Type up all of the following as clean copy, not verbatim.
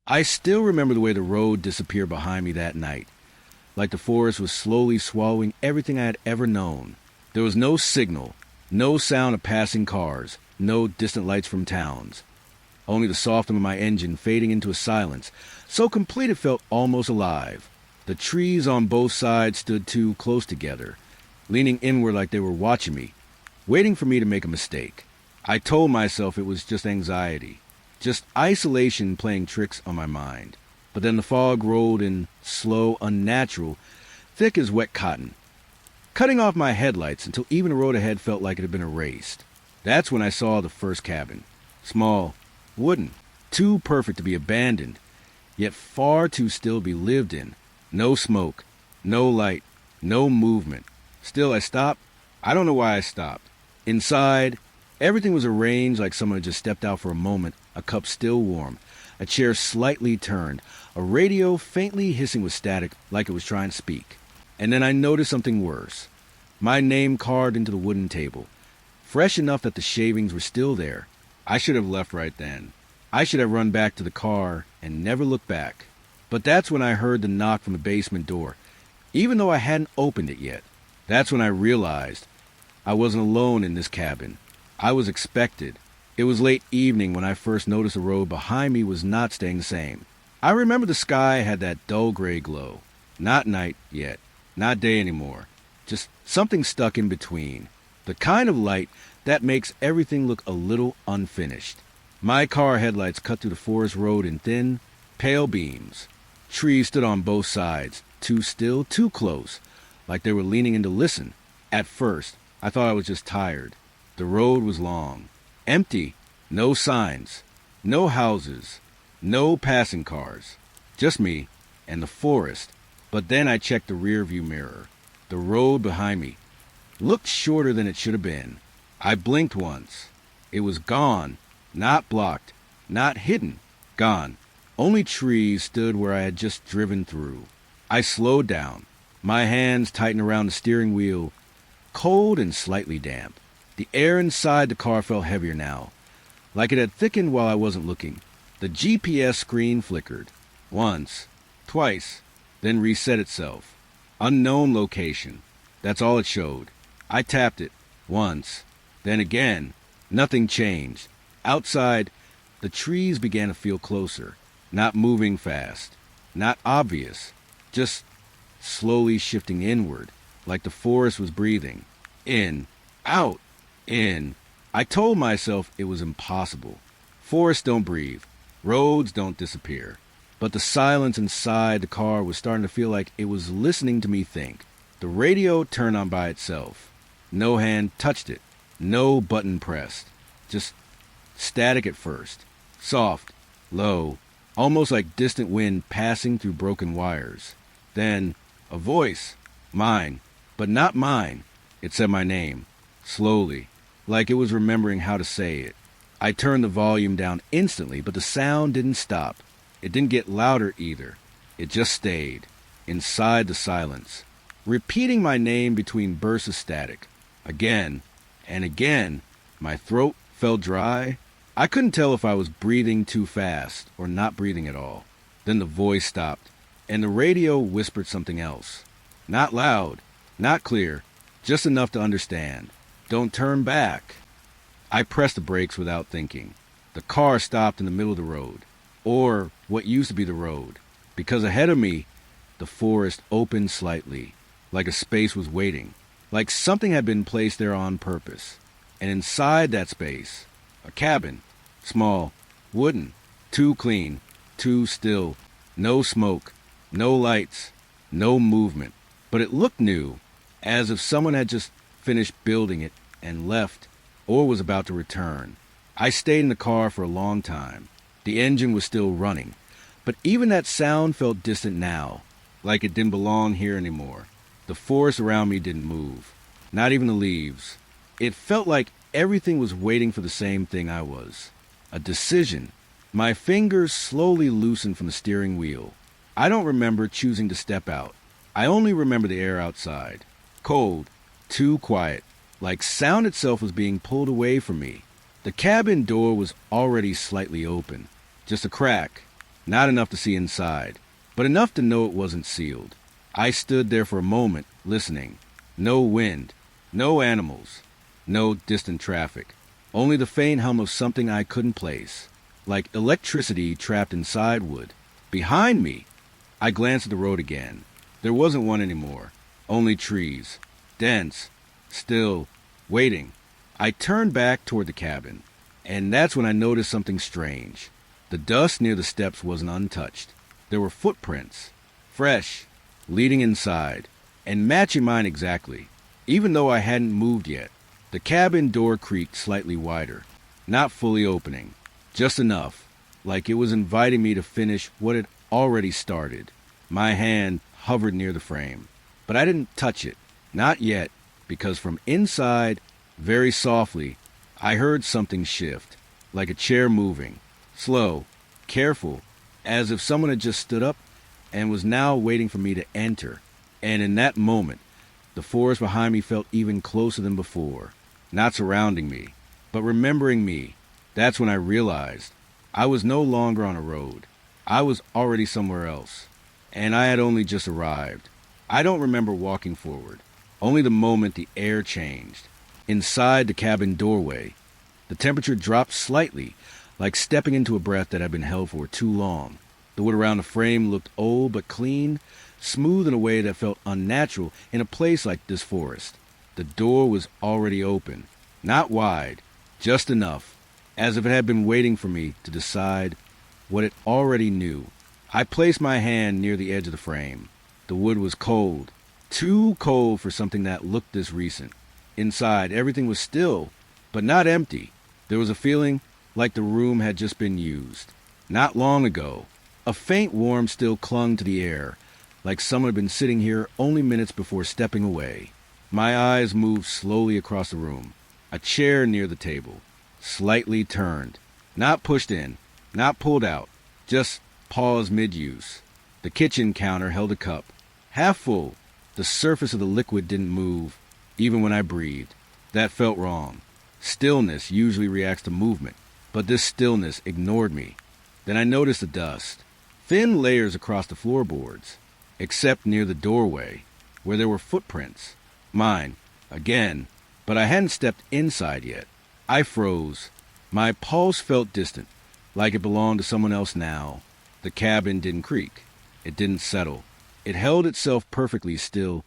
I still remember the way the road disappeared behind me that night, like the forest was slowly swallowing everything I had ever known. There was no signal, no sound of passing cars, no distant lights from towns. Only the soft hum of my engine fading into a silence, so complete it felt almost alive. The trees on both sides stood too close together, leaning inward like they were watching me, waiting for me to make a mistake. I told myself it was just anxiety, just isolation playing tricks on my mind. But then the fog rolled in, slow, unnatural, thick as wet cotton, cutting off my headlights until even the road ahead felt like it had been erased. That's when I saw the first cabin. Small, wooden, too perfect to be abandoned, yet far too still to be lived in. No smoke, no light, no movement. Still, I stopped. I don't know why I stopped. Inside, everything was arranged like someone had just stepped out for a moment, a cup still warm, a chair slightly turned, a radio faintly hissing with static like it was trying to speak. And then I noticed something worse. My name carved into the wooden table, fresh enough that the shavings were still there. I should have left right then. I should have run back to the car and never looked back. But that's when I heard the knock from the basement door, even though I hadn't opened it yet. That's when I realized I wasn't alone in this cabin. I was expected. It was late evening when I first noticed the road behind me was not staying the same. I remember the sky had that dull gray glow. Not night yet, not day anymore. Just something stuck in between. The kind of light that makes everything look a little unfinished. My car headlights cut through the forest road in thin, pale beams. Trees stood on both sides, too still, too close, like they were leaning in to listen. At first, I thought I was just tired. The road was long, empty, no signs, no houses, no passing cars, just me and the forest. But then I checked the rearview mirror. The road behind me looked shorter than it should have been. I blinked once. It was gone, not blocked, not hidden, gone. Only trees stood where I had just driven through. I slowed down, my hands tightened around the steering wheel, cold and slightly damp. The air inside the car felt heavier now, like it had thickened while I wasn't looking. The GPS screen flickered. Once, twice, then reset itself. Unknown location. That's all it showed. I tapped it. Once. Then again. Nothing changed. Outside, the trees began to feel closer. Not moving fast. Not obvious. Just slowly shifting inward, like the forest was breathing. In. Out. In. I told myself it was impossible. Forests don't breathe. Roads don't disappear. But the silence inside the car was starting to feel like it was listening to me think. The radio turned on by itself. No hand touched it. No button pressed. Just static at first. Soft. Low. Almost like distant wind passing through broken wires. Then, a voice. Mine. But not mine. It said my name. Slowly. Like it was remembering how to say it. I turned the volume down instantly, but the sound didn't stop. It didn't get louder either. It just stayed. Inside the silence. Repeating my name between bursts of static. Again. And again. My throat felt dry. I couldn't tell if I was breathing too fast or not breathing at all. Then the voice stopped, and the radio whispered something else. Not loud, not clear, just enough to understand. Don't turn back. I pressed the brakes without thinking. The car stopped in the middle of the road, or what used to be the road, because ahead of me, the forest opened slightly, like a space was waiting, like something had been placed there on purpose. And inside that space, a cabin, small, wooden, too clean, too still, no smoke, no lights, no movement. But it looked new, as if someone had just finished building it and left, or was about to return. I stayed in the car for a long time. The engine was still running, but even that sound felt distant now, like it didn't belong here anymore. The forest around me didn't move, not even the leaves. It felt like everything was waiting for the same thing I was. A decision. My fingers slowly loosened from the steering wheel. I don't remember choosing to step out. I only remember the air outside. Cold, too quiet, like sound itself was being pulled away from me. The cabin door was already slightly open. Just a crack. Not enough to see inside, but enough to know it wasn't sealed. I stood there for a moment, listening. No wind, no animals, no distant traffic. Only the faint hum of something I couldn't place, like electricity trapped inside wood. Behind me! I glanced at the road again. There wasn't one anymore. Only trees. Dense. Still. Waiting. I turned back toward the cabin, and that's when I noticed something strange. The dust near the steps wasn't untouched. There were footprints. Fresh. Leading inside. And matching mine exactly. Even though I hadn't moved yet. The cabin door creaked slightly wider. Not fully opening. Just enough. Like it was inviting me to finish what had already started. My hand hovered near the frame. But I didn't touch it. Not yet. Because from inside, very softly, I heard something shift. Like a chair moving. Slow. Careful. As if someone had just stood up and was now waiting for me to enter. And in that moment, the forest behind me felt even closer than before. Not surrounding me, but remembering me. That's when I realized I was no longer on a road. I was already somewhere else. And I had only just arrived. I don't remember walking forward. Only the moment the air changed. Inside the cabin doorway, the temperature dropped slightly, like stepping into a breath that had been held for too long. The wood around the frame looked old but clean, smooth in a way that felt unnatural in a place like this forest. The door was already open. Not wide, just enough, as if it had been waiting for me to decide what it already knew. I placed my hand near the edge of the frame. The wood was cold, too cold for something that looked this recent. Inside, everything was still, but not empty. There was a feeling like the room had just been used. Not long ago. A faint warmth still clung to the air, like someone had been sitting here only minutes before stepping away. My eyes moved slowly across the room. A chair near the table, slightly turned. Not pushed in, not pulled out, just paused mid-use. The kitchen counter held a cup, half full. The surface of the liquid didn't move, even when I breathed. That felt wrong. Stillness usually reacts to movement, but this stillness ignored me. Then I noticed the dust. Thin layers across the floorboards, except near the doorway, where there were footprints. Mine, again, but I hadn't stepped inside yet. I froze. My pulse felt distant, like it belonged to someone else now. The cabin didn't creak. It didn't settle. It held itself perfectly still,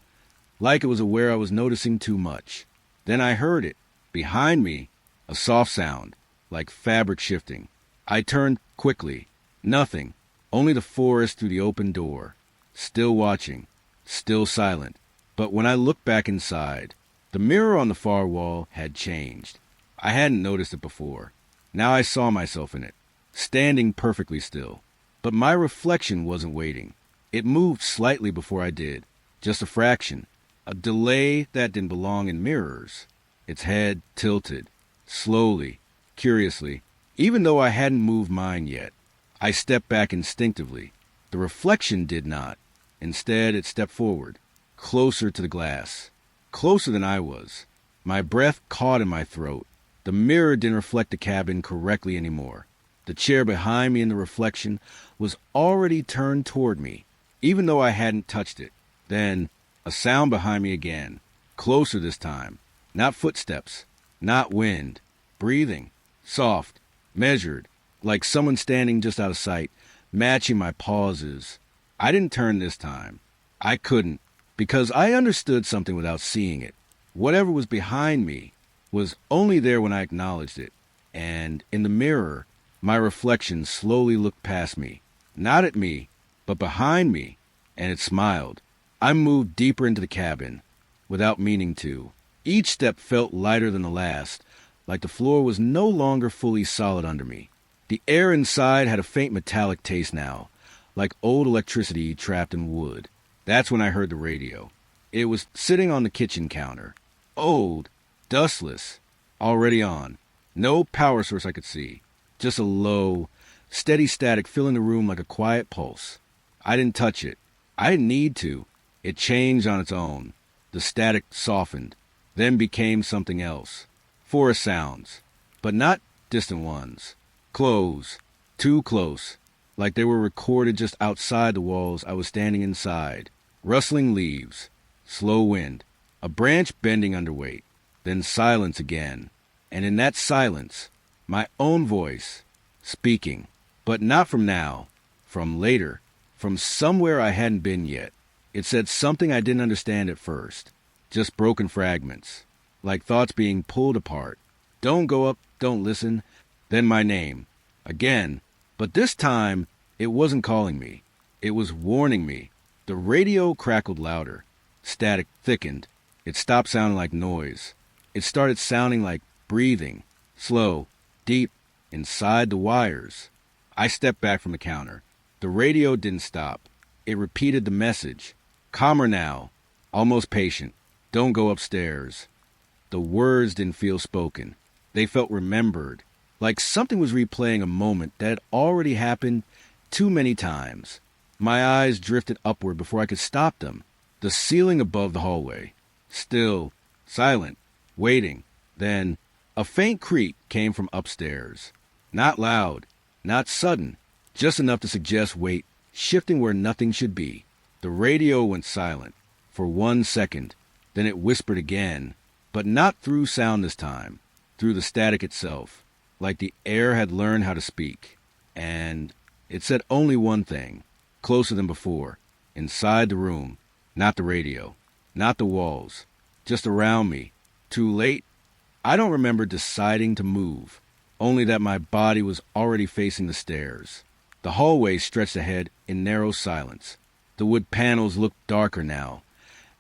like it was aware I was noticing too much. Then I heard it, behind me, a soft sound, like fabric shifting. I turned quickly. Nothing. Only the forest through the open door. Still watching. Still silent. But when I looked back inside, the mirror on the far wall had changed. I hadn't noticed it before. Now I saw myself in it, standing perfectly still. But my reflection wasn't waiting. It moved slightly before I did. Just a fraction. A delay that didn't belong in mirrors. Its head tilted. Slowly. Curiously. Even though I hadn't moved mine yet. I stepped back instinctively. The reflection did not. Instead, it stepped forward, closer to the glass, closer than I was. My breath caught in my throat. The mirror didn't reflect the cabin correctly anymore. The chair behind me in the reflection was already turned toward me, even though I hadn't touched it. Then, a sound behind me again, closer this time. Not footsteps, not wind, breathing, soft, measured, like someone standing just out of sight, matching my pauses. I didn't turn this time. I couldn't, because I understood something without seeing it. Whatever was behind me was only there when I acknowledged it. And in the mirror, my reflection slowly looked past me, not at me, but behind me, and it smiled. I moved deeper into the cabin, without meaning to. Each step felt lighter than the last, like the floor was no longer fully solid under me. The air inside had a faint metallic taste now, like old electricity trapped in wood. That's when I heard the radio. It was sitting on the kitchen counter. Old, dustless, already on. No power source I could see. Just a low, steady static filling the room like a quiet pulse. I didn't touch it. I didn't need to. It changed on its own. The static softened, then became something else. Forest sounds, but not distant ones. Close, too close, like they were recorded just outside the walls I was standing inside. Rustling leaves, slow wind, a branch bending under weight, then silence again. And in that silence, my own voice, speaking, but not from now, from later, from somewhere I hadn't been yet. It said something I didn't understand at first, just broken fragments, like thoughts being pulled apart. Don't go up, don't listen. Then my name, again, but this time it wasn't calling me. It was warning me. The radio crackled louder. Static thickened. It stopped sounding like noise. It started sounding like breathing, slow, deep, inside the wires. I stepped back from the counter. The radio didn't stop. It repeated the message. Calmer now, almost patient. Don't go upstairs. The words didn't feel spoken. They felt remembered, like something was replaying a moment that had already happened too many times. My eyes drifted upward before I could stop them. The ceiling above the hallway. Still, silent, waiting. Then, a faint creak came from upstairs. Not loud, not sudden, just enough to suggest weight shifting where nothing should be. The radio went silent for 1 second. Then it whispered again, but not through sound this time, through the static itself, like the air had learned how to speak. And it said only one thing, closer than before, inside the room, not the radio, not the walls, just around me. Too late? I don't remember deciding to move, only that my body was already facing the stairs. The hallway stretched ahead in narrow silence. The wood panels looked darker now,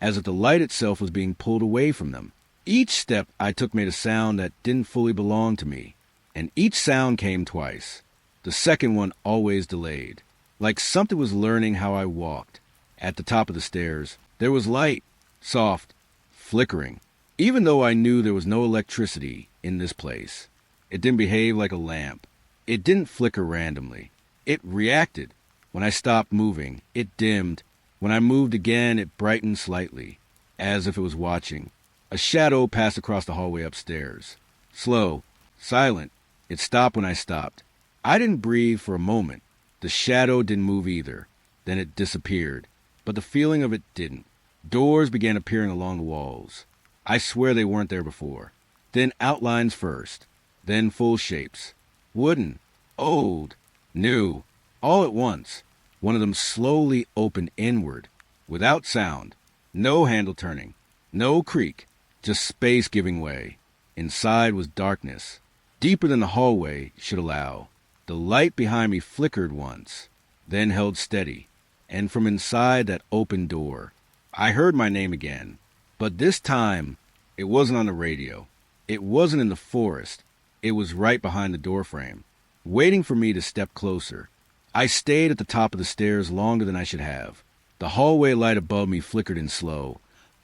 as if the light itself was being pulled away from them. Each step I took made a sound that didn't fully belong to me, and each sound came twice. The second one always delayed, like something was learning how I walked. At the top of the stairs, there was light, soft, flickering, even though I knew there was no electricity in this place. It didn't behave like a lamp. It didn't flicker randomly. It reacted. When I stopped moving, it dimmed. When I moved again, it brightened slightly, as if it was watching. A shadow passed across the hallway upstairs. Slow, silent. It stopped when I stopped. I didn't breathe for a moment. The shadow didn't move either. Then it disappeared. But the feeling of it didn't. Doors began appearing along the walls. I swear they weren't there before. Then outlines first. Then full shapes. Wooden. Old. New. All at once. One of them slowly opened inward. Without sound. No handle turning. No creak. Just space giving way. Inside was darkness. Deeper than the hallway should allow. The light behind me flickered once. Then held steady. And from inside that open door, I heard my name again. But this time, it wasn't on the radio. It wasn't in the forest. It was right behind the doorframe, waiting for me to step closer. I stayed at the top of the stairs longer than I should have. The hallway light above me flickered in slow,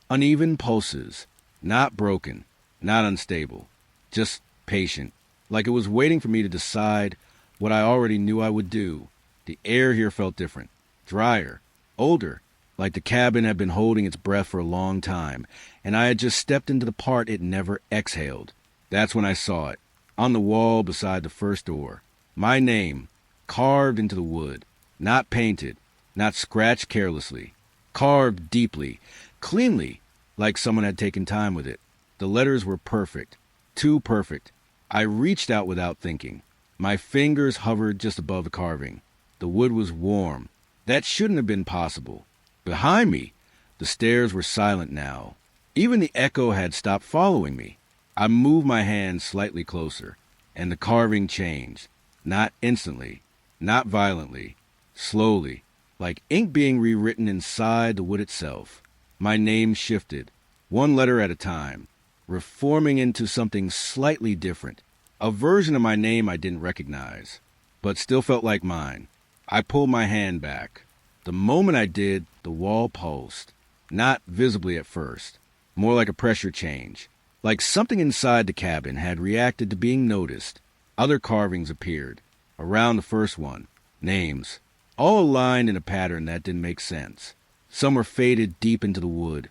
uneven pulses, not broken, not unstable, just patient, like it was waiting for me to decide what I already knew I would do. The air here felt different, drier, older, like the cabin had been holding its breath for a long time, and I had just stepped into the part it never exhaled. That's when I saw it, on the wall beside the first door. My name, carved into the wood, not painted, not scratched carelessly, carved deeply, cleanly, like someone had taken time with it. The letters were perfect, too perfect. I reached out without thinking. My fingers hovered just above the carving. The wood was warm. That shouldn't have been possible. Behind me, the stairs were silent now. Even the echo had stopped following me. I moved my hand slightly closer, and the carving changed. Not instantly, not violently, slowly, like ink being rewritten inside the wood itself. My name shifted, one letter at a time, reforming into something slightly different, a version of my name I didn't recognize, but still felt like mine. I pulled my hand back. The moment I did, the wall pulsed, not visibly at first, more like a pressure change, like something inside the cabin had reacted to being noticed. Other carvings appeared, around the first one, names, all aligned in a pattern that didn't make sense. Some were faded deep into the wood,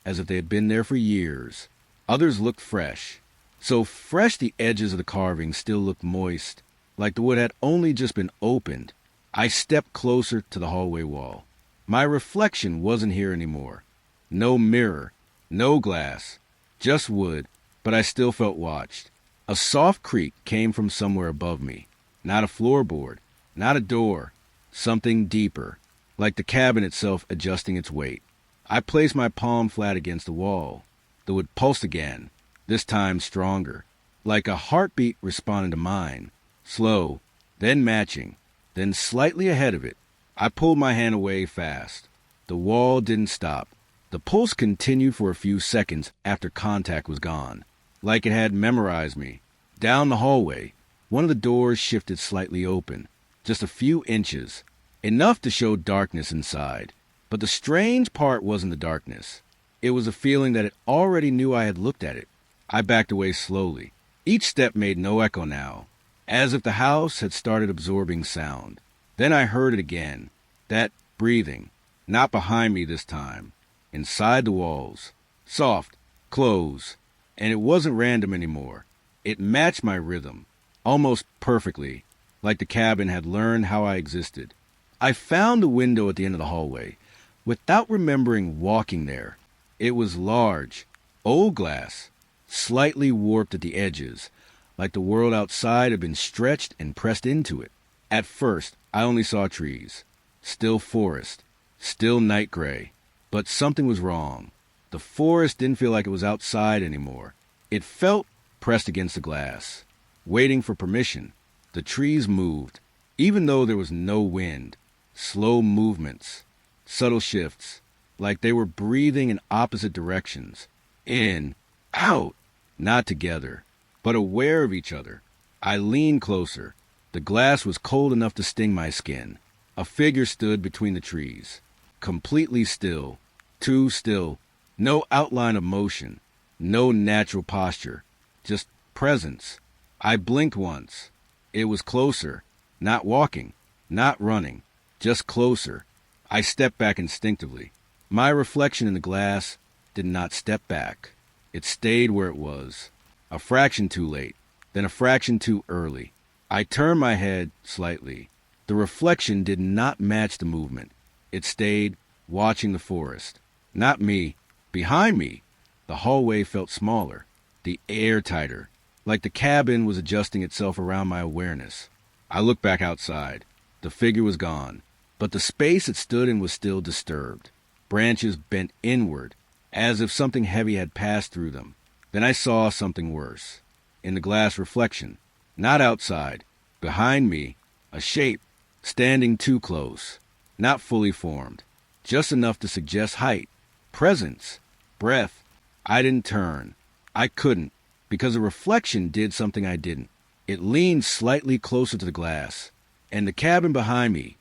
as if they had been there for years. Others looked fresh. So fresh the edges of the carving still looked moist, like the wood had only just been opened. I stepped closer to the hallway wall. My reflection wasn't here anymore. No mirror, no glass, just wood, but I still felt watched. A soft creak came from somewhere above me. Not a floorboard, not a door, something deeper, like the cabin itself adjusting its weight. I placed my palm flat against the wall. The wood pulsed again, this time stronger, like a heartbeat responding to mine. Slow, then matching, then slightly ahead of it. I pulled my hand away fast. The wall didn't stop. The pulse continued for a few seconds after contact was gone, like it had memorized me. Down the hallway, one of the doors shifted slightly open, just a few inches, enough to show darkness inside. But the strange part wasn't the darkness. It was a feeling that it already knew I had looked at it. I backed away slowly. Each step made no echo now, as if the house had started absorbing sound. Then I heard it again, that breathing, not behind me this time, inside the walls, soft, close, and it wasn't random anymore. It matched my rhythm, almost perfectly, like the cabin had learned how I existed. I found the window at the end of the hallway, without remembering walking there. It was large, old glass, slightly warped at the edges, like the world outside had been stretched and pressed into it. At first, I only saw trees, still forest, still night gray. But something was wrong. The forest didn't feel like it was outside anymore. It felt pressed against the glass, waiting for permission. The trees moved, even though there was no wind. Slow movements, subtle shifts, like they were breathing in opposite directions. In, out, not together, but aware of each other. I leaned closer. The glass was cold enough to sting my skin. A figure stood between the trees, completely still, too still, no outline of motion, no natural posture, just presence. I blinked once. It was closer, not walking, not running, just closer. I stepped back instinctively. My reflection in the glass did not step back. It stayed where it was, a fraction too late, then a fraction too early. I turned my head slightly. The reflection did not match the movement. It stayed, watching the forest. Not me. Behind me, the hallway felt smaller, the air tighter, like the cabin was adjusting itself around my awareness. I looked back outside. The figure was gone, but the space it stood in was still disturbed. Branches bent inward, as if something heavy had passed through them. Then I saw something worse. In the glass reflection, not outside, behind me, a shape, standing too close, not fully formed, just enough to suggest height, presence, breath. I didn't turn. I couldn't, because the reflection did something I didn't. It leaned slightly closer to the glass, and the cabin behind me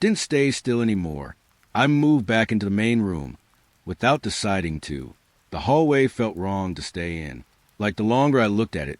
didn't stay still anymore. I moved back into the main room without deciding to. The hallway felt wrong to stay in. Like the longer I looked at it,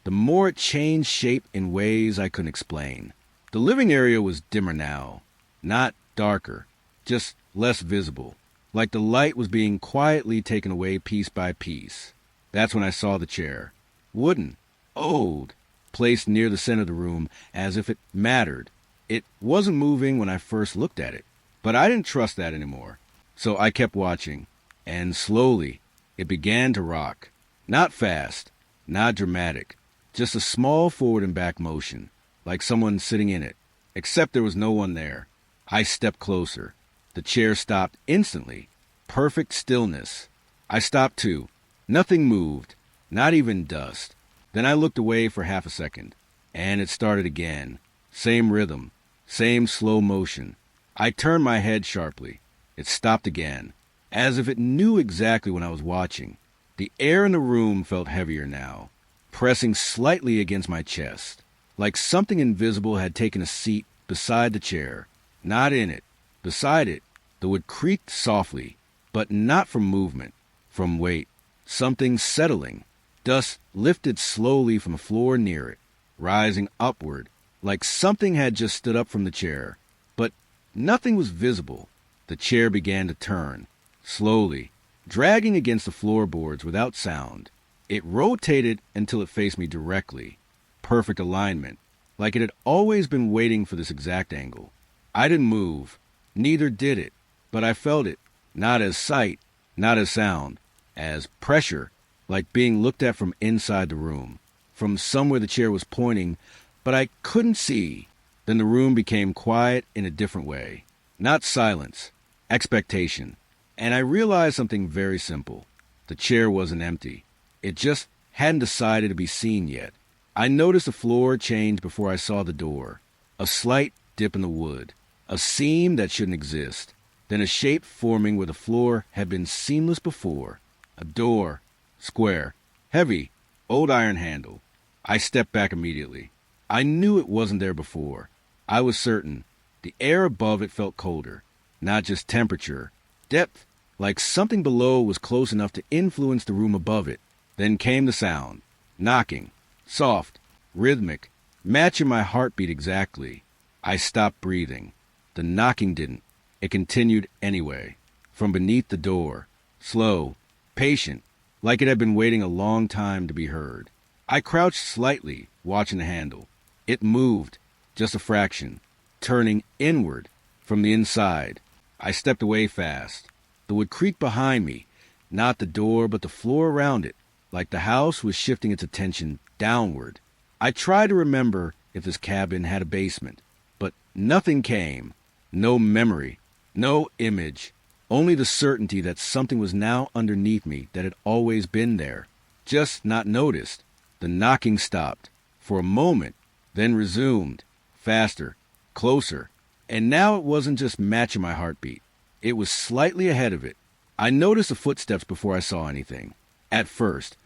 the more it changed shape in ways I couldn't explain. The living area was dimmer now, not darker, just less visible, like the light was being quietly taken away piece by piece. That's when I saw the chair. Wooden, old, placed near the center of the room as if it mattered. It wasn't moving when I first looked at it, but I didn't trust that anymore. So I kept watching, and slowly it began to rock. Not fast, not dramatic, just a small forward and back motion, like someone sitting in it, except there was no one there. I stepped closer. The chair stopped instantly. Perfect stillness. I stopped too. Nothing moved, not even dust. Then I looked away for half a second, and it started again. Same rhythm, same slow motion. I turned my head sharply. It stopped again, as if it knew exactly when I was watching. The air in the room felt heavier now, pressing slightly against my chest, like something invisible had taken a seat beside the chair. Not in it, beside it. The wood creaked softly, but not from movement, from weight. Something settling. Dust lifted slowly from the floor near it, rising upward, like something had just stood up from the chair. But nothing was visible. The chair began to turn, slowly, dragging against the floorboards without sound. It rotated until it faced me directly. Perfect alignment. like it had always been waiting for this exact angle. I didn't move, neither did it, but I felt it, not as sight, not as sound, as pressure, like being looked at from inside the room, from somewhere the chair was pointing, but I couldn't see. Then the room became quiet in a different way. Not silence, expectation. And I realized something very simple. The chair wasn't empty. It just hadn't decided to be seen yet. I noticed the floor change before I saw the door. A slight dip in the wood. A seam that shouldn't exist. Then a shape forming where the floor had been seamless before. A door. Square. Heavy. Old iron handle. I stepped back immediately. I knew it wasn't there before. I was certain. The air above it felt colder. Not just temperature. Depth. Like something below was close enough to influence the room above it. Then came the sound. Knocking. Soft. Rhythmic. Matching my heartbeat exactly. I stopped breathing. The knocking didn't. It continued anyway. From beneath the door. Slow. Patient. Like it had been waiting a long time to be heard. I crouched slightly, watching the handle. It moved. Just a fraction. Turning inward. From the inside. I stepped away fast. The wood creaked behind me. Not the door, but the floor around it. Like the house was shifting its attention downward. I tried to remember if this cabin had a basement. But nothing came. No memory. No image. Only the certainty that something was now underneath me that had always been there. Just not noticed. The knocking stopped. For a moment. Then resumed. Faster. Closer. And now it wasn't just matching my heartbeat. It was slightly ahead of it. I noticed the footsteps before I saw anything. At first,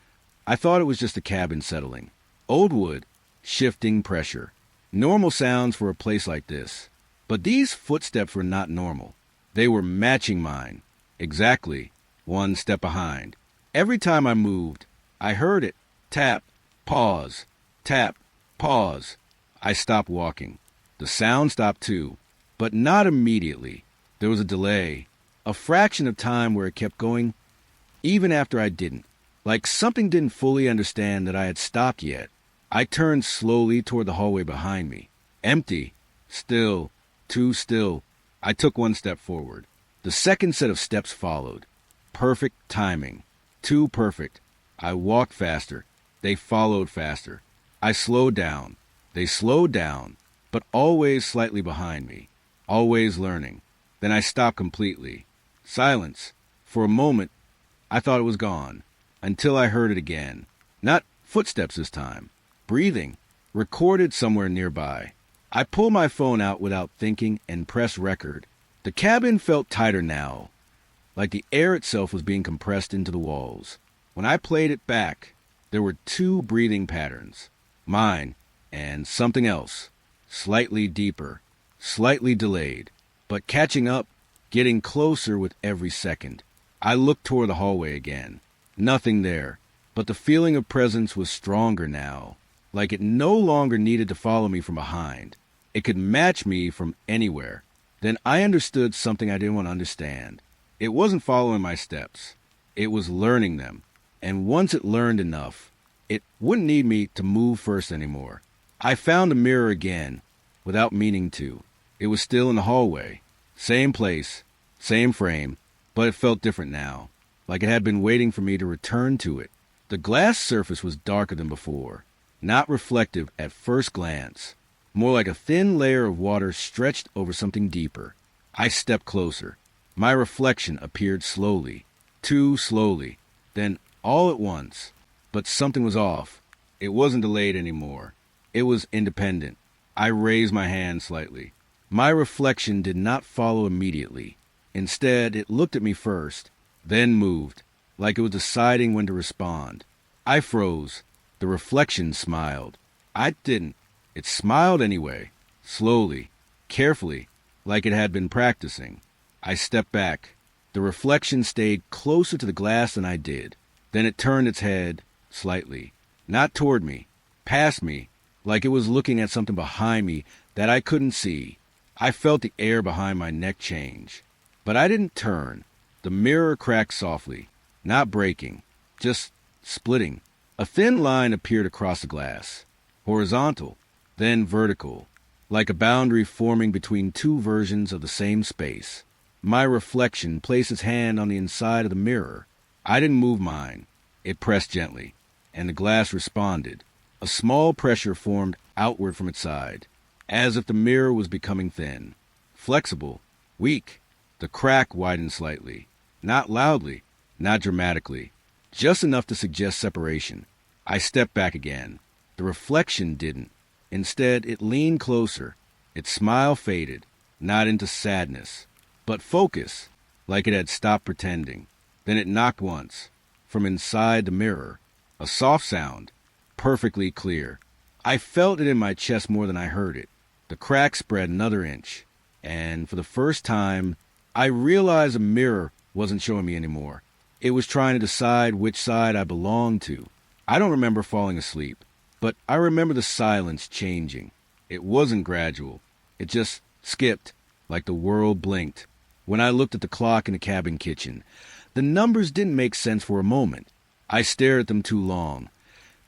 I thought it was just the cabin settling. Old wood, shifting pressure. Normal sounds for a place like this. But these footsteps were not normal. They were matching mine. Exactly. One step behind. Every time I moved, I heard it. Tap. Pause. Tap. Pause. I stopped walking. The sound stopped too. But not immediately. There was a delay. A fraction of time where it kept going, even after I didn't. Like something didn't fully understand that I had stopped yet. I turned slowly toward the hallway behind me. Empty. Still. Too still. I took one step forward. The second set of steps followed. Perfect timing. Too perfect. I walked faster. They followed faster. I slowed down. They slowed down, but always slightly behind me. Always learning. Then I stopped completely. Silence. For a moment, I thought it was gone. Until I heard it again. Not footsteps this time. Breathing. Recorded somewhere nearby. I pulled my phone out without thinking and pressed record. The cabin felt tighter now. Like the air itself was being compressed into the walls. When I played it back, there were two breathing patterns. Mine and something else. Slightly deeper. Slightly delayed. But catching up, getting closer with every second. I looked toward the hallway again. Nothing there, but the feeling of presence was stronger now, like it no longer needed to follow me from behind. It could match me from anywhere. Then I understood something I didn't want to understand. It wasn't following my steps. It was learning them. And once it learned enough, it wouldn't need me to move first anymore. I found the mirror again, without meaning to. It was still in the hallway. Same place, same frame, but it felt different now, like it had been waiting for me to return to it. The glass surface was darker than before, not reflective at first glance, more like a thin layer of water stretched over something deeper. I stepped closer. My reflection appeared slowly, too slowly, then all at once. But something was off. It wasn't delayed anymore. It was independent. I raised my hand slightly. My reflection did not follow immediately. Instead, it looked at me first, then moved, like it was deciding when to respond. I froze. The reflection smiled. I didn't. It smiled anyway, slowly, carefully, like it had been practicing. I stepped back. The reflection stayed closer to the glass than I did. Then it turned its head, slightly, not toward me, past me, like it was looking at something behind me that I couldn't see. I felt the air behind my neck change. But I didn't turn. The mirror cracked softly, not breaking, just splitting. A thin line appeared across the glass. Horizontal. then vertical, like a boundary forming between two versions of the same space. My reflection placed its hand on the inside of the mirror. I didn't move mine. It pressed gently, and the glass responded. A small pressure formed outward from its side, as if the mirror was becoming thin, flexible, weak. The crack widened slightly, not loudly, not dramatically, just enough to suggest separation. I stepped back again. The reflection didn't. Instead, it leaned closer. Its smile faded, not into sadness, but focus, like it had stopped pretending. Then it knocked once, from inside the mirror, a soft sound, perfectly clear. I felt it in my chest more than I heard it. The crack spread another inch, and for the first time, I realized the mirror wasn't showing me anymore. It was trying to decide which side I belonged to. I don't remember falling asleep, but I remember the silence changing. It wasn't gradual. It just skipped, like the world blinked. When I looked at the clock in the cabin kitchen, the numbers didn't make sense for a moment. I stared at them too long,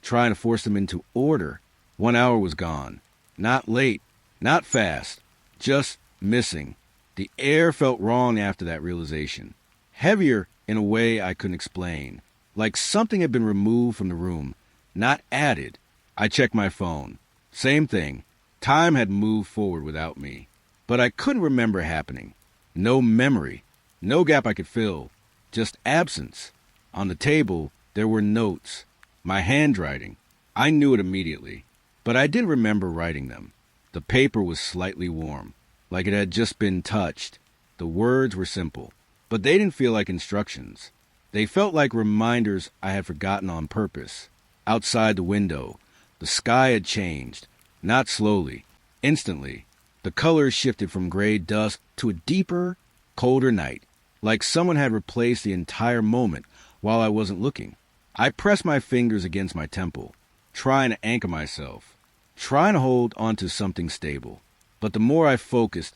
trying to force them into order. 1 hour was gone. Not late, not fast, just missing. The air felt wrong after that realization. Heavier in a way I couldn't explain. Like something had been removed from the room, not added. I checked my phone. Same thing. Time had moved forward without me. But I couldn't remember happening. No memory. No gap I could fill. Just absence. On the table, there were notes. My handwriting. I knew it immediately. But I didn't remember writing them. The paper was slightly warm, like it had just been touched. The words were simple, but they didn't feel like instructions. They felt like reminders I had forgotten on purpose. Outside the window, the sky had changed, not slowly, instantly. The colors shifted from gray dusk to a deeper, colder night, like someone had replaced the entire moment while I wasn't looking. I pressed my fingers against my temple, trying to anchor myself, trying to hold onto something stable. But the more I focused,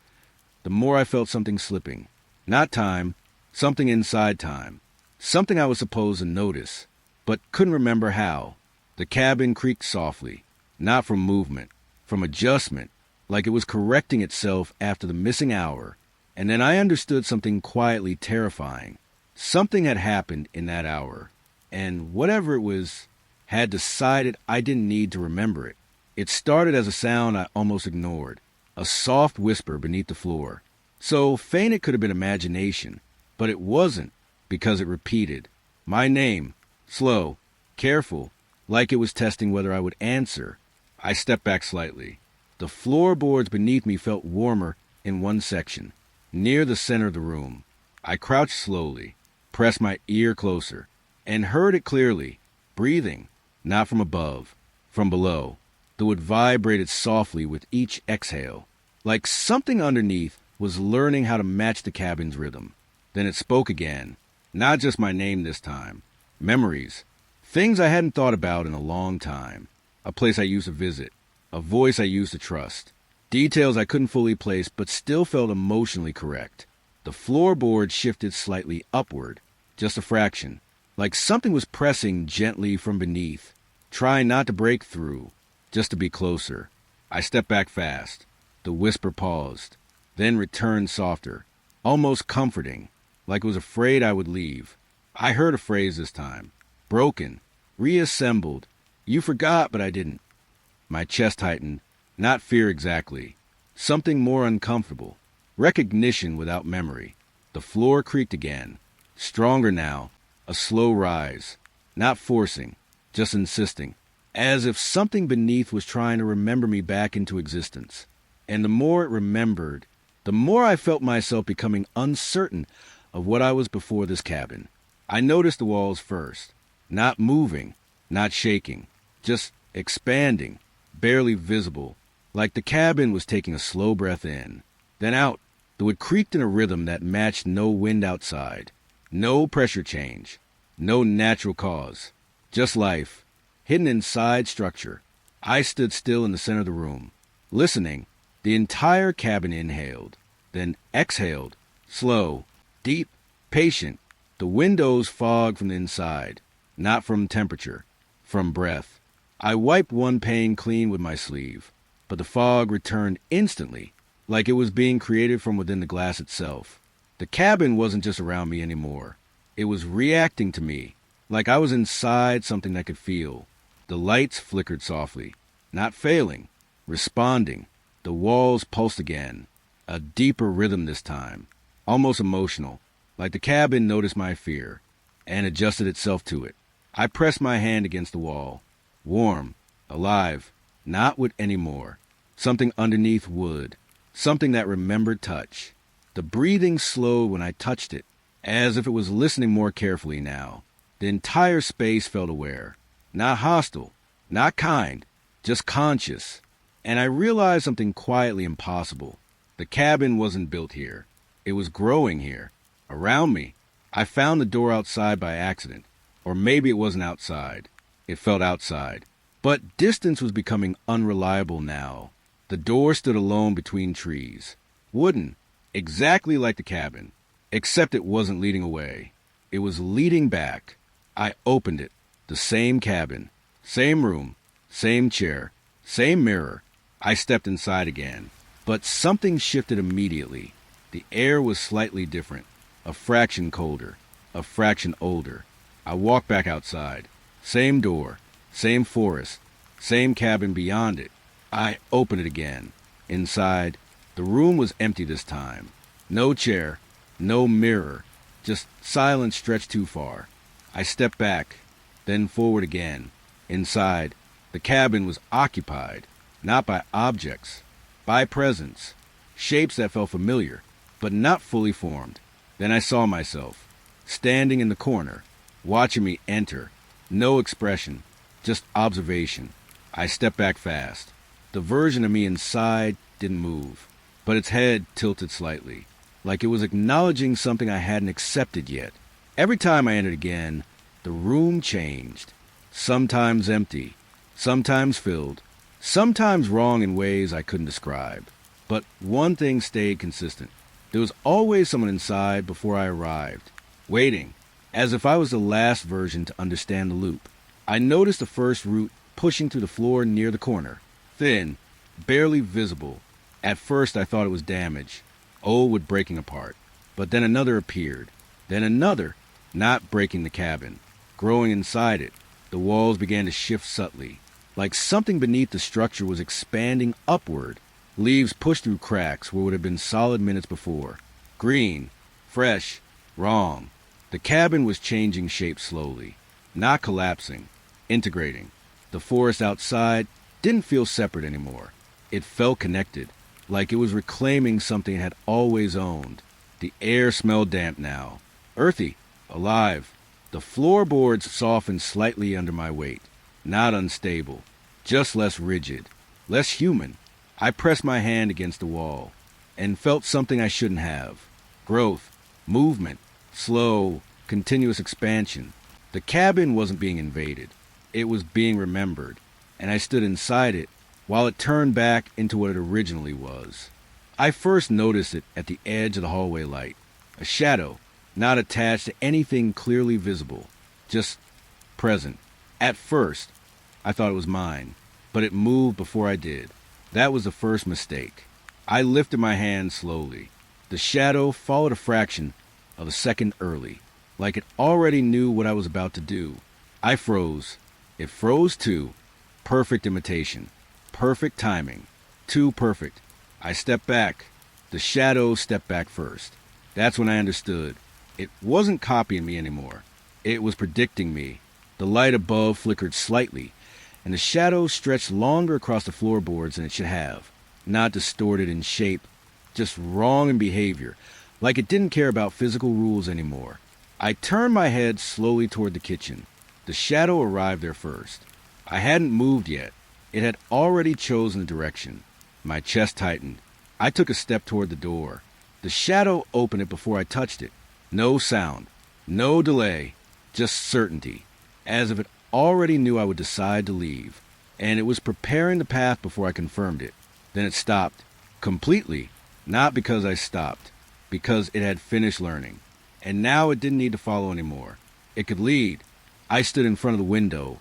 the more I felt something slipping. Not time, something inside time. Something I was supposed to notice, but couldn't remember how. The cabin creaked softly, not from movement, from adjustment, like it was correcting itself after the missing hour. And then I understood something quietly terrifying. Something had happened in that hour, and whatever it was, had decided I didn't need to remember it. It started as a sound I almost ignored, a soft whisper beneath the floor. So faint it could have been imagination, but it wasn't, because it repeated. My name, slow, careful, like it was testing whether I would answer. I stepped back slightly. The floorboards beneath me felt warmer in one section, near the center of the room. I crouched slowly, pressed my ear closer, and heard it clearly, breathing, not from above, from below. The wood vibrated softly with each exhale, like something underneath was learning how to match the cabin's rhythm. Then it spoke again, not just my name this time. Memories, things I hadn't thought about in a long time, a place I used to visit, a voice I used to trust, details I couldn't fully place but still felt emotionally correct. The floorboard shifted slightly upward, just a fraction, like something was pressing gently from beneath, trying not to break through, just to be closer. I stepped back fast. The whisper paused, then returned softer, almost comforting, like it was afraid I would leave. I heard a phrase this time. Broken. Reassembled. You forgot, but I didn't. My chest tightened. Not fear exactly. Something more uncomfortable. Recognition without memory. The floor creaked again. Stronger now. A slow rise. Not forcing. Just insisting. As if something beneath was trying to remember me back into existence. And the more it remembered, the more I felt myself becoming uncertain of what I was before this cabin. I noticed the walls first. Not moving, not shaking, just expanding, barely visible, like the cabin was taking a slow breath in. Then out, the wood creaked in a rhythm that matched no wind outside. No pressure change, no natural cause, just life, hidden inside structure. I stood still in the center of the room, listening. The entire cabin inhaled, then exhaled, slow, deep, patient. The windows fogged from the inside, not from temperature, from breath. I wiped one pane clean with my sleeve. but the fog returned instantly, like it was being created from within the glass itself. The cabin wasn't just around me anymore. It was reacting to me, like I was inside something that could feel. The lights flickered softly, not failing, responding. The walls pulsed again, a deeper rhythm this time, almost emotional, like the cabin noticed my fear and adjusted itself to it. I pressed my hand against the wall, warm, alive, not wood anymore. Something underneath wood, something that remembered touch. The breathing slowed when I touched it, as if it was listening more carefully now. The entire space felt aware, not hostile, not kind, just conscious. And I realized something quietly impossible. The cabin wasn't built here. It was growing here, around me. I found the door outside by accident. Or maybe it wasn't outside. It felt outside. But distance was becoming unreliable now. The door stood alone between trees. Wooden, exactly like the cabin. Except it wasn't leading away. It was leading back. I opened it. The same cabin. Same room. Same chair. Same mirror. I stepped inside again. But something shifted immediately. The air was slightly different. A fraction colder. A fraction older. I walked back outside. Same door. Same forest. Same cabin beyond it. I opened it again. Inside, the room was empty this time. No chair. No mirror. Just silence stretched too far. I stepped back, then forward again. Inside, the cabin was occupied, not by objects, by presence, shapes that felt familiar, but not fully formed. Then I saw myself, standing in the corner, watching me enter. No expression, just observation. I stepped back fast. The version of me inside didn't move, but its head tilted slightly, like it was acknowledging something I hadn't accepted yet. Every time I entered again, the room changed. Sometimes empty, sometimes filled, sometimes wrong in ways I couldn't describe. But one thing stayed consistent. There was always someone inside before I arrived, waiting, as if I was the last version to understand the loop. I noticed the first root pushing through the floor near the corner, thin, barely visible. At first I thought it was damage, old wood breaking apart. But then another appeared, then another, not breaking the cabin, growing inside it. The walls began to shift subtly, like something beneath the structure was expanding upward. Leaves pushed through cracks where would have been solid minutes before. Green, fresh, wrong. The cabin was changing shape slowly, not collapsing, integrating. The forest outside didn't feel separate anymore. It felt connected, like it was reclaiming something it had always owned. The air smelled damp now, earthy, alive. The floorboards softened slightly under my weight, not unstable, just less rigid, less human. I pressed my hand against the wall and felt something I shouldn't have. Growth, movement, slow, continuous expansion. The cabin wasn't being invaded. It was being remembered, and I stood inside it while it turned back into what it originally was. I first noticed it at the edge of the hallway light, a shadow, not attached to anything clearly visible, just present. At first, I thought it was mine, but it moved before I did. That was the first mistake. I lifted my hand slowly. The shadow followed a fraction of a second early, like it already knew what I was about to do. I froze. It froze too. Perfect imitation. Perfect timing. Too perfect. I stepped back. The shadow stepped back first. That's when I understood. It wasn't copying me anymore. It was predicting me. The light above flickered slightly, and the shadow stretched longer across the floorboards than it should have. Not distorted in shape, just wrong in behavior, like it didn't care about physical rules anymore. I turned my head slowly toward the kitchen. The shadow arrived there first. I hadn't moved yet. It had already chosen a direction. My chest tightened. I took a step toward the door. The shadow opened it before I touched it. No sound, no delay, just certainty, as if it already knew I would decide to leave, and it was preparing the path before I confirmed it. Then it stopped, completely, not because I stopped, because it had finished learning, and now it didn't need to follow anymore. It could lead. I stood in front of the window,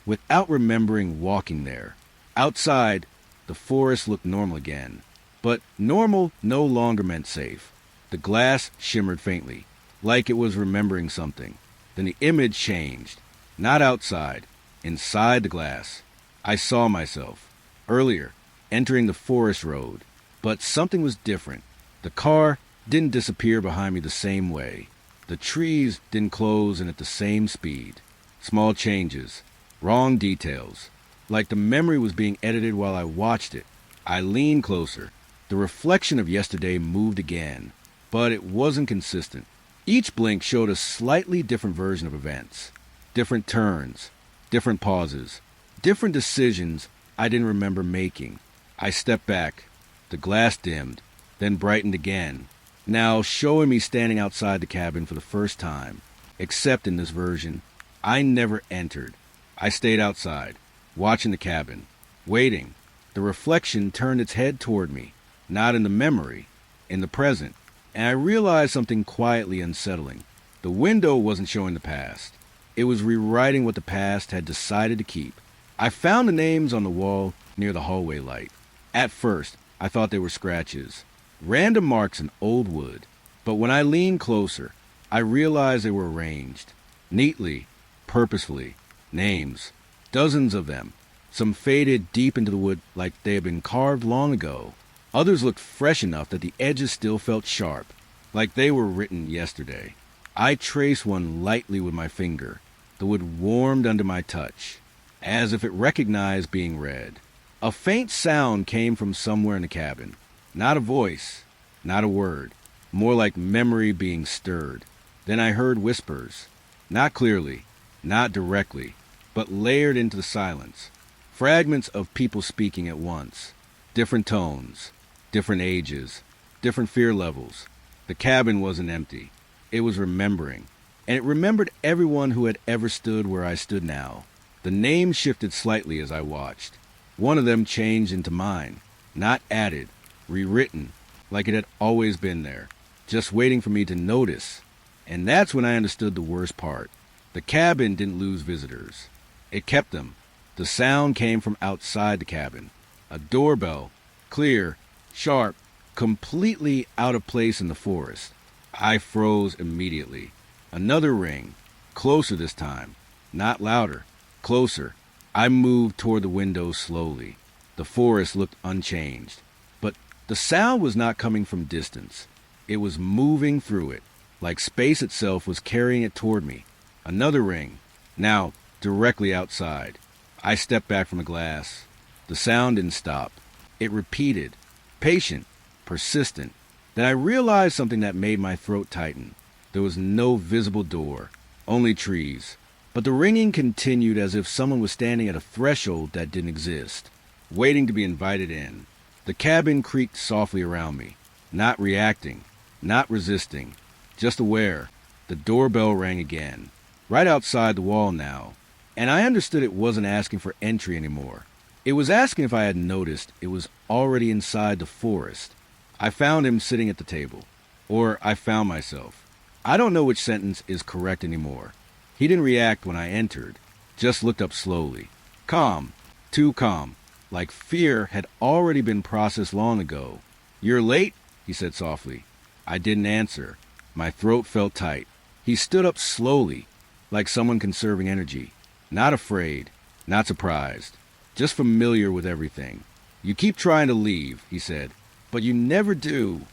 without remembering walking there. Outside, The forest looked normal again. But normal no longer meant safe. The glass shimmered faintly, like it was remembering something. Then the image changed. Not outside, inside the glass. I saw myself, earlier, entering the forest road. But something was different. The car didn't disappear behind me the same way. The trees didn't close in at the same speed. Small changes, wrong details. Like the memory was being edited while I watched it. I leaned closer. The reflection of yesterday moved again, but it wasn't consistent. Each blink showed a slightly different version of events. Different turns, different pauses, different decisions I didn't remember making. I stepped back. The glass dimmed, then brightened again, now showing me standing outside the cabin for the first time. Except in this version, I never entered. I stayed outside, watching the cabin, waiting. The reflection turned its head toward me, not in the memory, in the present, and I realized something quietly unsettling. The window wasn't showing the past. It was rewriting what the past had decided to keep. I found the names on the wall near the hallway light. At first, I thought they were scratches, random marks in old wood. But when I leaned closer, I realized they were arranged, neatly, purposefully. Names, dozens of them. Some faded deep into the wood like they had been carved long ago. Others looked fresh enough that the edges still felt sharp, like they were written yesterday. I traced one lightly with my finger. The wood warmed under my touch, as if it recognized being read. A faint sound came from somewhere in the cabin. Not a voice, not a word, more like memory being stirred. Then I heard whispers, not clearly, not directly, but layered into the silence. Fragments of people speaking at once. Different tones, different ages, different fear levels. The cabin wasn't empty. It was remembering. And it remembered everyone who had ever stood where I stood now. The names shifted slightly as I watched. One of them changed into mine, not added, rewritten, like it had always been there, just waiting for me to notice. And that's when I understood the worst part. The cabin didn't lose visitors. It kept them. The sound came from outside the cabin. A doorbell, clear, sharp, completely out of place in the forest. I froze immediately. Another ring, closer this time, not louder, closer. I moved toward the window slowly. The forest looked unchanged. But the sound was not coming from distance. It was moving through it, like space itself was carrying it toward me. Another ring, now directly outside. I stepped back from the glass. The sound didn't stop. It repeated, patient, persistent. Then I realized something that made my throat tighten. There was no visible door, only trees. But the ringing continued as if someone was standing at a threshold that didn't exist, waiting to be invited in. The cabin creaked softly around me, not reacting, not resisting, just aware. The doorbell rang again, right outside the wall now, and I understood it wasn't asking for entry anymore. It was asking if I had noticed it was already inside the forest. I found him sitting at the table, or I found myself. I don't know which sentence is correct anymore. He didn't react when I entered, just looked up slowly. Calm, too calm, like fear had already been processed long ago. "You're late?" he said softly. I didn't answer. My throat felt tight. He stood up slowly, like someone conserving energy. Not afraid, not surprised, just familiar with everything. "You keep trying to leave," he said, "but you never do."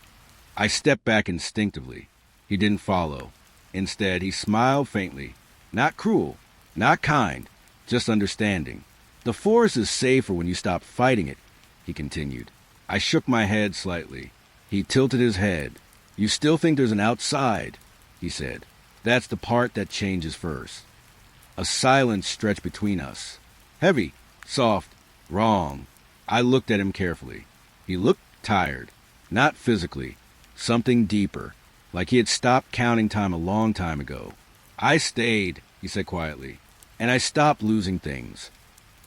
I stepped back instinctively. He didn't follow. Instead, he smiled faintly. Not cruel, not kind, just understanding. "The forest is safer when you stop fighting it," he continued. I shook my head slightly. He tilted his head. "You still think there's an outside," he said. "That's the part that changes first." A silence stretched between us. Heavy, soft, wrong. I looked at him carefully. He looked tired. Not physically. Something deeper. Like he had stopped counting time a long time ago. "I stayed," he said quietly, "and I stopped losing things."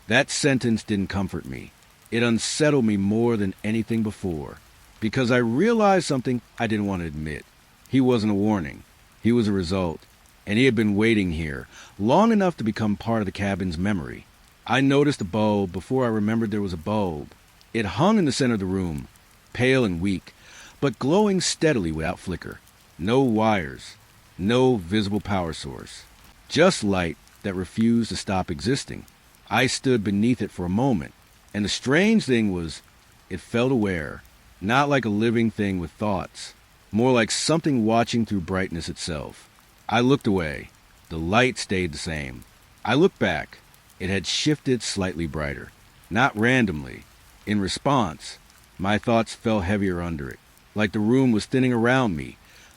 That sentence didn't comfort me. It unsettled me more than anything before, because I realized something I didn't want to admit. He wasn't a warning. He was a result, and he had been waiting here long enough to become part of the cabin's memory. I noticed a bulb before I remembered there was a bulb. It hung in the center of the room, pale and weak, but glowing steadily without flicker. No wires, no visible power source. Just light that refused to stop existing. I stood beneath it for a moment, and the strange thing was, it felt aware, not like a living thing with thoughts, more like something watching through brightness itself. I looked away. The light stayed the same. I looked back. It had shifted slightly brighter. Not randomly. In response, my thoughts fell heavier under it, like the room was thinning around me,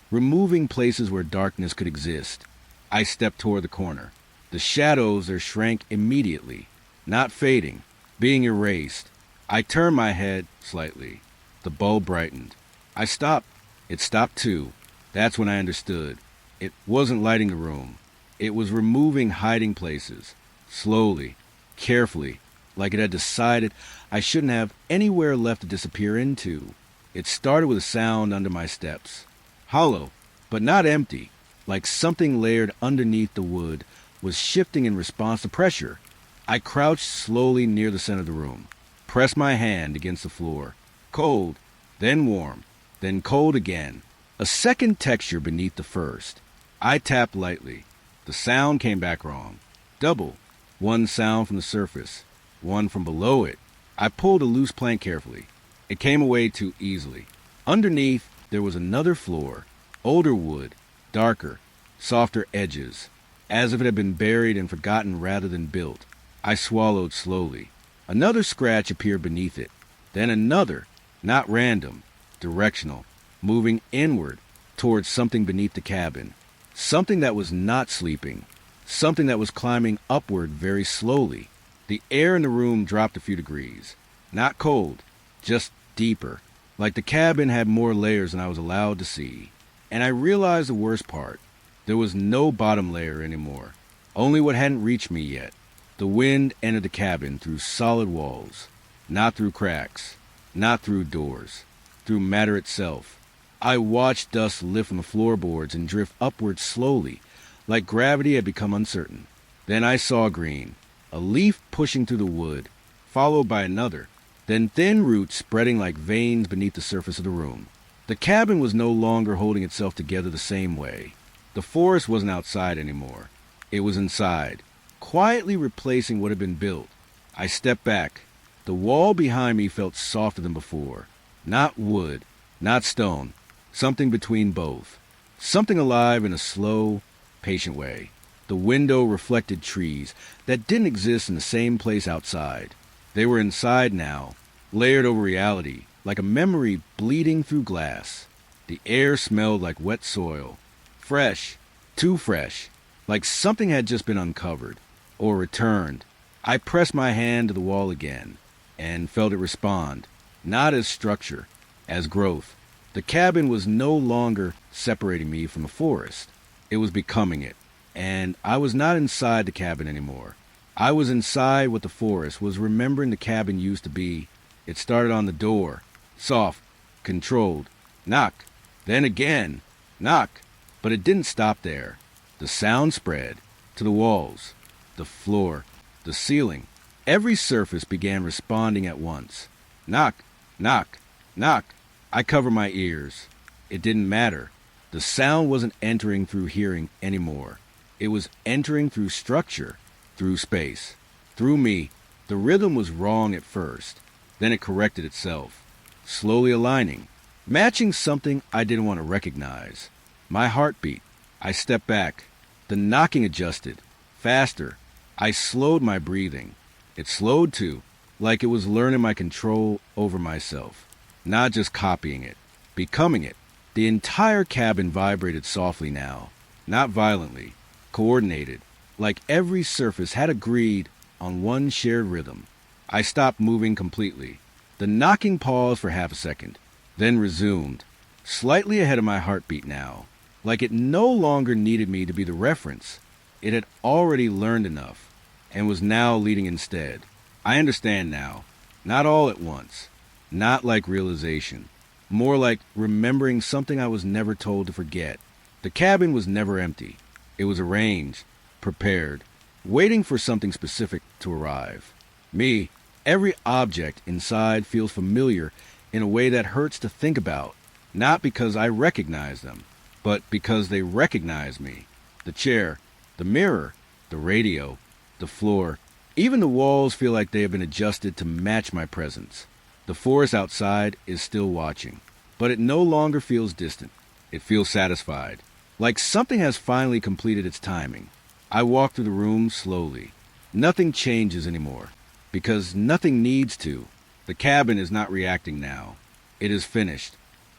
removing places where darkness could exist. I stepped toward the corner. The shadows there shrank immediately, not fading, being erased. I turned my head slightly. The bulb brightened. I stopped. It stopped too. That's when I understood. It wasn't lighting the room. It was removing hiding places, slowly, carefully, like it had decided I shouldn't have anywhere left to disappear into. It started with a sound under my steps. Hollow, but not empty, like something layered underneath the wood was shifting in response to pressure. I crouched slowly near the center of the room, pressed my hand against the floor. Cold, then warm, then cold again. A second texture beneath the first. I tapped lightly. The sound came back wrong. Double. One sound from the surface, one from below it. I pulled a loose plank carefully. It came away too easily. Underneath, there was another floor. Older wood, darker, softer edges, as if it had been buried and forgotten rather than built. I swallowed slowly. Another scratch appeared beneath it. Then another, not random, directional, moving inward towards something beneath the cabin. Something that was not sleeping. Something that was climbing upward very slowly. The air in the room dropped a few degrees. Not cold, just deeper. Like the cabin had more layers than I was allowed to see. And I realized the worst part. There was no bottom layer anymore. Only what hadn't reached me yet. The wind entered the cabin through solid walls. Not through cracks. Not through doors. Through matter itself. I watched dust lift from the floorboards and drift upward slowly, like gravity had become uncertain. Then I saw green, a leaf pushing through the wood, followed by another, then thin roots spreading like veins beneath the surface of the room. The cabin was no longer holding itself together the same way. The forest wasn't outside anymore. It was inside, quietly replacing what had been built. I stepped back. The wall behind me felt softer than before. Not wood, not stone, something between both. Something alive in a slow, patient way. The window reflected trees that didn't exist in the same place outside. They were inside now, layered over reality, like a memory bleeding through glass. The air smelled like wet soil. Fresh, too fresh, like something had just been uncovered, or returned. I pressed my hand to the wall again, and felt it respond, not as structure, as growth. The cabin was no longer separating me from the forest. It was becoming it, and I was not inside the cabin anymore. I was inside what the forest was remembering the cabin used to be. It started on the door, soft, controlled, knock, then again, knock. But it didn't stop there. The sound spread to the walls, the floor, the ceiling. Every surface began responding at once. Knock, knock, knock. I covered my ears. It didn't matter. The sound wasn't entering through hearing anymore. It was entering through structure, through space, through me. The rhythm was wrong at first. Then it corrected itself, slowly aligning, matching something I didn't want to recognize. My heartbeat. I stepped back. The knocking adjusted, faster. I slowed my breathing. It slowed too, like it was learning my control over myself. Not just copying it, becoming it. The entire cabin vibrated softly now, not violently, coordinated, like every surface had agreed on one shared rhythm. I stopped moving completely. The knocking paused for half a second, then resumed, slightly ahead of my heartbeat now, like it no longer needed me to be the reference. It had already learned enough, and was now leading instead. I understand now, not all at once. Not like realization, more like remembering something I was never told to forget. The cabin was never empty. It was arranged, prepared, waiting for something specific to arrive. Me, Every object inside feels familiar in a way that hurts to think about, not because I recognize them, but because they recognize me. The chair, the mirror, the radio, the floor, even the walls feel like they have been adjusted to match my presence. The forest outside is still watching, but it no longer feels distant. It feels satisfied, like something has finally completed its timing. I walk through the room slowly. Nothing changes anymore, because nothing needs to. The cabin is not reacting now. It is finished.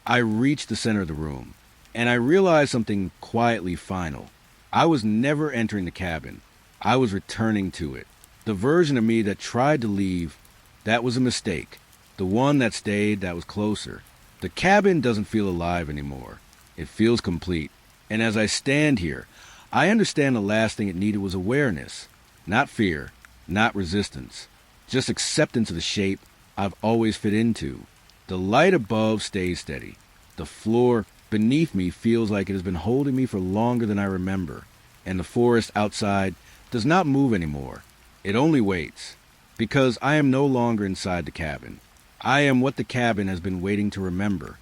I reach the center of the room, and I realize something quietly final. I was never entering the cabin. I was returning to it. The version of me that tried to leave, that was a mistake. The one that stayed, that was closer. The cabin doesn't feel alive anymore. It feels complete. And as I stand here, I understand the last thing it needed was awareness. Not fear, not resistance. Just acceptance of the shape I've always fit into. The light above stays steady. The floor beneath me feels like it has been holding me for longer than I remember. And the forest outside does not move anymore. It only waits. Because I am no longer inside the cabin. I am what the cabin has been waiting to remember.